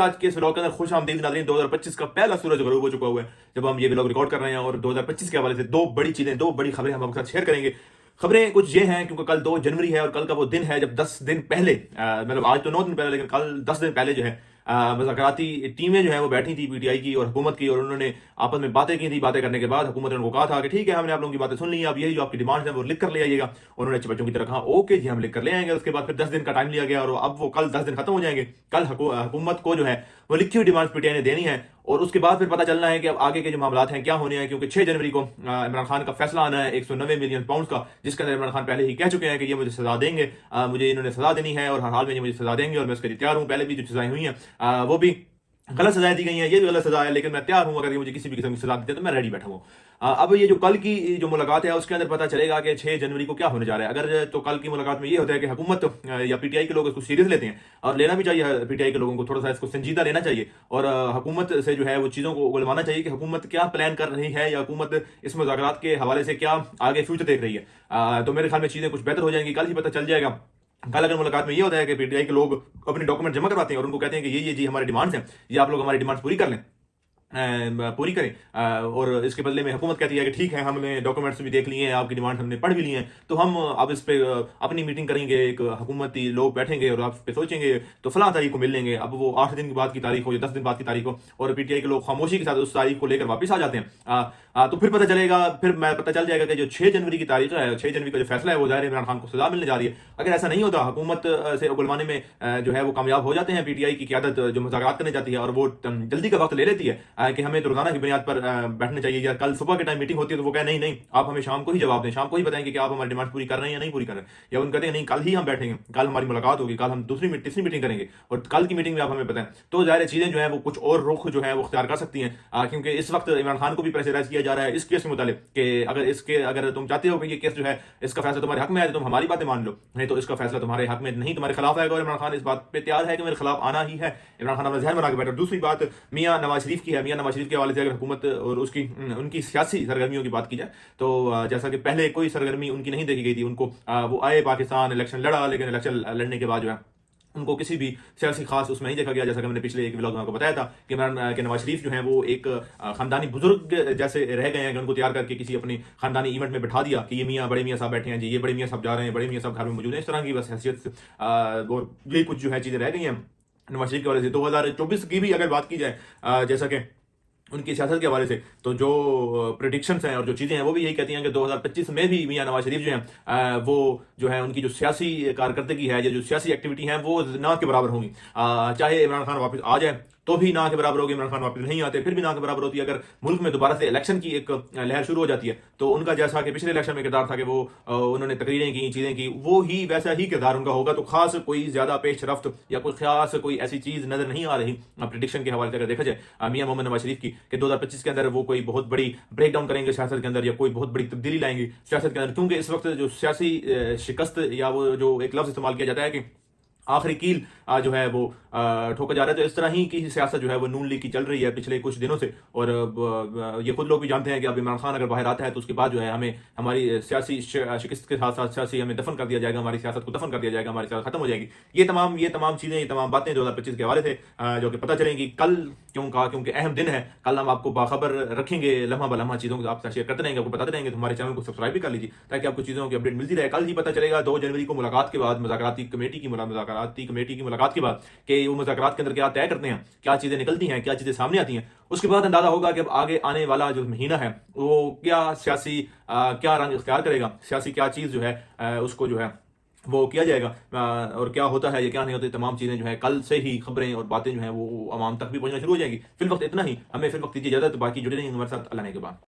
आज के इस व्लॉग के अंदर खुश आमदीद नाज़रीन। 2025 का पहला सूरज गरूब हो चुका हुआ है जब हम ये व्लॉग रिकॉर्ड कर रहे हैं और 2025 के हवाले से दो बड़ी चीजें, दो बड़ी खबरें हम आपके साथ शेयर करेंगे। खबरें कुछ ये हैं क्योंकि कल 2 जनवरी है और कल का वो दिन है जब 10 दिन पहले, मतलब आज तो 9 दिन पहले, लेकिन कल 10 दिन पहले जो है मुज़ाकराती टीमें जो है वो बैठी थी पीटीआई की और हुकूमत की, और उन्होंने आपस में बातें की थी। बातें करने के बाद हुकूमत ने उनको कहा था कि ठीक है, हमने आप लोगों की बातें सुन ली, अब यही जो आपकी डिमांड है वो लिख कर ले आइएगा। उन्होंने बच्चों की तरह कहा ओके जी हम लिख कर ले आएंगे। उसके बाद फिर 10 दिन का टाइम लिया गया और अब वो कल 10 दिन खत्म हो जाएंगे। कल हुकूमत को जो है वो लिखी हुई डिमांड पीटीआई ने देनी है और उसके बाद फिर पता चलना है कि अब आगे के जो मामला हैं क्या होने हैं, क्योंकि 6 जनवरी को इमरान खान का फैसला आना है 190 मिलियन पाउंड का, जिसके अंदर इमरान खान पहले ही कह चुके हैं कि ये मुझे सजा देंगे, मुझे इन्होंने सजा देनी है और हर हाल में ये मुझे सजा देंगे और मैं उसके लिए तैयार हूं। पहले भी जो सजाएं हुई हैं वो भी गलत सजाएं दी गई हैं, ये भी गलत सजा है, लेकिन मैं तैयार हूं, अगर ये मुझे किसी भी किस्म की सजा देते हैं तो मैं रेडी बैठा हूं। अब ये जो कल की जो मुलाकात है उसके अंदर पता चलेगा कि 6 जनवरी को क्या होने जा रहा है। अगर तो कल की मुलाकात में ये होता है कि हुकूमत या पीटीआई के लोग इसको सीरियस लेते हैं और लेना भी चाहिए, पीटीआई के लोगों को थोड़ा सा इसको संजीदा लेना चाहिए और हुकूमत से जो है वो चीज़ों को उगलवाना चाहिए कि हुकूमत क्या प्लान कर रही है या हुकूमत इस मुज़ाकरात के हवाले से क्या आगे फ्यूचर देख रही है। तो मेरे ख्याल में चीज़ें कुछ बेहतर हो जाएंगी, कल ही पता चल जाएगा। कल अगर मुलाकात में ये होता है कि पीटीआई के लोग अपने डॉक्यूमेंट जमा करवाते हैं और उनको कहते हैं कि ये जी हमारी डिमांड्स हैं, ये आप लोग हमारी डिमांड्स पूरी कर लें, पूरी करें, और इसके बदले में हुकूमत कहती है कि ठीक है, हमने डॉक्यूमेंट्स भी देख लिए हैं, आपकी डिमांड हमने पढ़ भी ली हैं, तो हम अब इस पे अपनी मीटिंग करेंगे, एक हुकूमती लोग बैठेंगे और आप इस पे सोचेंगे तो फलां तारीख को मिल लेंगे। अब वो 8 दिन बाद की तारीख हो या 10 दिन बाद की तारीख हो और पीटीआई के लोग खामोशी के साथ उस तारीख को लेकर वापस आ जाते हैं, तो फिर पता चलेगा, फिर मैं पता चल जाएगा कि जो 6 जनवरी की तारीख है, 6 जनवरी का जो फैसला है वो ज़ाहिर इमरान खान को सजा मिलने जा रही है। अगर ऐसा नहीं होता, हुकूमत से उगलवाने में जो है वो कामयाब हो जाते हैं, पीटीआई की क़यादत जो मुज़ाकरात करने जाती है और वो जल्दी का वक्त ले लेती है कि हमें तो रोजाना की बुनियाद पर बैठना चाहिए, या कल सुबह के टाइम मीटिंग होती है तो वो कहे नहीं नहीं आप हमें शाम को ही जवाब दें, शाम को ही बताएंगे कि आप हमारी डिमांड पूरी कर रहे हैं या नहीं पूरी कर रहे हैं, या उन कहते हैं नहीं कल ही हम बैठेंगे, कल हमारी मुलाकात होगी, कल हम तीसरी मीटिंग करेंगे और कल की मीटिंग में आप हमें बताएं। तो ज़ाहिर चीज़ें जो है वो कुछ और रुख जो है वो अख्तियार कर सकती हैं, क्योंकि इस वक्त इमरान खान को भी प्रेशराइज किया जा रहा है इस केस के मुतालिक कि अगर तुम चाहते हो कि ये केस जो है इसका फैसला तुम्हारे हक में आए तो तुम हमारी बातें मान लो, नहीं तो इसका फैसला तुम्हारे हक में नहीं तुम्हारे खिलाफ आएगा। और इमरान खान इस बात पे तैयार है कि मेरे खिलाफ आना ही है। इमरान खान अपना जहन बना के बैठा। दूसरी बात मियां नवाज शरीफ की है। मियां नवाज शरीफ के हवाले से अगर हुकूमत और उनकी सियासी सरगर्मियों की बात की जाए तो जैसा कि पहले कोई सरगर्मी उनकी नहीं देखी गई थी, उनको वो आए पाकिस्तान, इलेक्शन लड़ा, लेकिन इलेक्शन लड़ने के बाद जो है उनको किसी भी सियासी खास उसमें नहीं देखा गया। जैसा कि मैंने पिछले एक व्लॉग में आपको बताया था कि इमरान के नवाज शरीफ जो है वो एक खानदानी बुजुर्ग जैसे रह गए हैं कि उनको तैयार करके किसी अपनी खानदानी इवेंट में बिठा दिया कि ये मियाँ बड़े मियाँ साहब बैठे हैं जी, ये बड़े मियाँ साहब जा रहे हैं, बड़े मियाँ साहब घर में मौजूद हैं, इस तरह की बस हैसियत और ये कुछ जो है चीज़ें रह गई हैं नवाज शरीफ की वजह से। 2024 की भी अगर बात की जाए, जैसा कि उनकी सियासत के हवाले से, तो जो प्रिडिक्शंस हैं और जो चीज़ें हैं वो भी यही कहती हैं कि 2025 में भी मियां नवाज शरीफ जो हैं वो जो है उनकी जो सियासी कारकर्दगी है या जो सियासी एक्टिविटी है वो ना के बराबर होंगी। चाहे इमरान खान वापस आ जाए तो भी ना के बराबर होगी, इमरान खान वापस नहीं आते फिर भी ना के बराबर होती है। अगर मुल्क में दोबारा से इलेक्शन की एक लहर शुरू हो जाती है तो उनका जैसा कि पिछले इलेक्शन में किरदार था कि वो उन्होंने तकरीरें की, चीज़ें की, वो ही वैसा ही किरदार उनका होगा। तो खास कोई ज़्यादा पेश रफ्त या कोई खास कोई ऐसी चीज़ नज़र नहीं आ रही प्रिडिक्शन के हवाले से अगर देखा जाए मियां मोहम्मद नवाज शरीफ की कि 2025 के अंदर वो कोई बहुत बड़ी ब्रेक डाउन करेंगे सियासत के अंदर या कोई बहुत बड़ी तब्दीली लाएंगे सियासत के अंदर। क्योंकि इस वक्त जो सियासी शिकस्त या वो जो एक लफ्ज़ इस्तेमाल किया जाता है कि आखिरी कील जो है वो ठोका जा रहा है, तो इस तरह ही की सियासत जो है वो नून लीग की चल रही है पिछले कुछ दिनों से। और ये खुद लोग भी जानते हैं कि अब इमरान खान अगर बाहर आता है तो उसके बाद जो है हमें हमारी सियासी शिकस्त के साथ साथ सियासी हमें दफन कर दिया जाएगा, हमारी सियासत को दफन कर दिया जाएगा, हमारी सियासत खत्म हो जाएगी। ये तमाम चीज़ें, ये तमाम बातें 2025 के हवाले से जो कि पता चलेंगी कल। क्यों कहा? क्योंकि अहम दिन है, कल हम आपको बाखबर रखेंगे, लम्हा बलम्हा चीज़ों को आपसे शेयर करते रहेंगे, आपको बताते रहेंगे। तो हमारे चैनल को सब्सक्राइब भी कर लीजिए ताकि आपको चीज़ों की अपडेट मिलती रहे। कल ही पता चलेगा 2 जनवरी को मुलाकात के बाद, मुज़ाकराती कमेटी की मुलाकात के बाद कि वो मुज़ाकरात के अंदर क्या तय करते हैं, क्या चीज़ें निकलती हैं, क्या चीज़ें सामने आती हैं। उसके बाद अंदाजा होगा कि अब आगे आने वाला जो महीना है वो क्या सियासी क्या रंग इख्तियार करेगा, सियासी क्या चीज़ जो है उसको जो है वो किया जाएगा, और क्या होता है, ये क्या नहीं होता। तमाम चीज़ें जो है कल से ही खबरें और बातें जो हैं वो आवाम तक भी पहुंचना शुरू हो जाएंगी। फिल वक्त इतना ही, हमें फिल वक्त दीजिए इजाज़त, बाकी जुड़े रहेंगे हमारे साथ। अल्लाह ने के बाद।